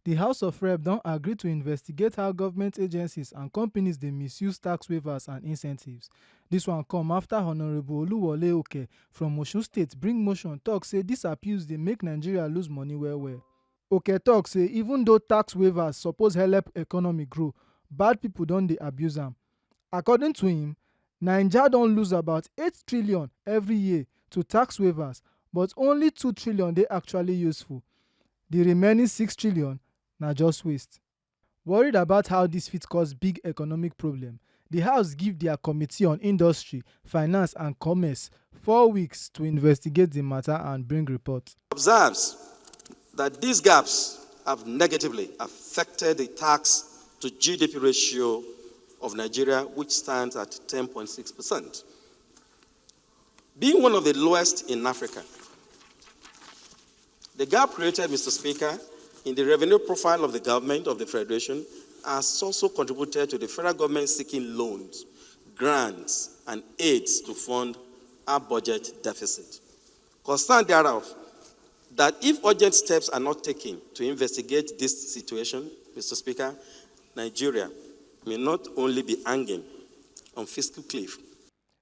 The House of Rep don agree to investigate how government agencies and companies dey misuse tax waivers and incentives. Dis one come after Honourable Oluwole Oke from Osun State bring motion tok say dis abuse dey make Nigeria lose money well well. Oke tok say even though tax waivers suppose helep economy grow, bad pipo don dey abuse am. According to him, Naija don lose about 8 trillion every year to tax waivers, but only 2 trillion dey actually useful. The remaining 6 trillion na just waste. Worried about how dis fit cause big economic problem, the House give dia Committee on Industry, Finance and Commerce 4 weeks to investigate the matter and bring report. Observes that these gaps have negatively affected the tax to GDP ratio of Nigeria, which stands at 10.6%. Being one of the lowest in Africa, the gap created, Mr. Speaker, in the revenue profile of the government of the Federation has also contributed to the federal government seeking loans, grants, and aids to fund our budget deficit. Concerned thereof, that if urgent steps are not taken to investigate this situation, Mr. Speaker, Nigeria may not only be hanging on fiscal cliff.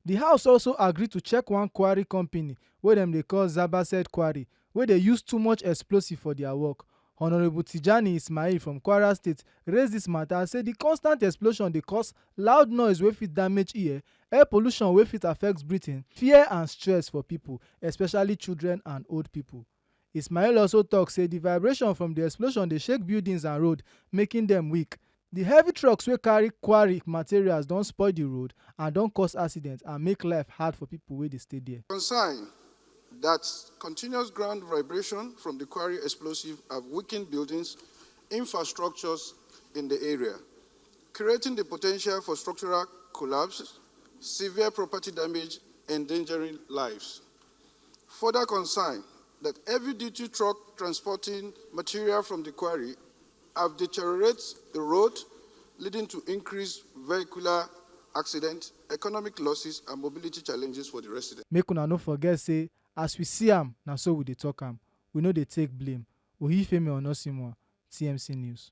The House also agree to check one quarry company wey dem dey call Zabased Quarry, wey dey use too much explosive for their work. Honourable Tijani Ismail from Kwara State raise dis matter say the constant explosion dey cause loud noise wey fit damage ear, air pollution wey fit affect breathing, fear and stress for pipo, especially children and old pipo. Ismail also tok say the vibration from the explosion dey shake buildings and road, making dem weak. The heavy trucks wey carry quarry materials don spoil the road and don cause accidents and make life hard for pipo wey dey stay there. Concern that continuous ground vibration from the quarry explosive have weakened buildings, infrastructures in the area, creating the potential for structural collapse, severe property damage, endangering lives. Further concern that heavy-duty truck transporting material from the quarry have deteriorated the road, leading to increased vehicular accidents, economic losses, and mobility challenges for the residents. Make una no forget say as we see am, na so we dey talk am. We no dey take blame. Oyifemi Onosinwa, TMC News.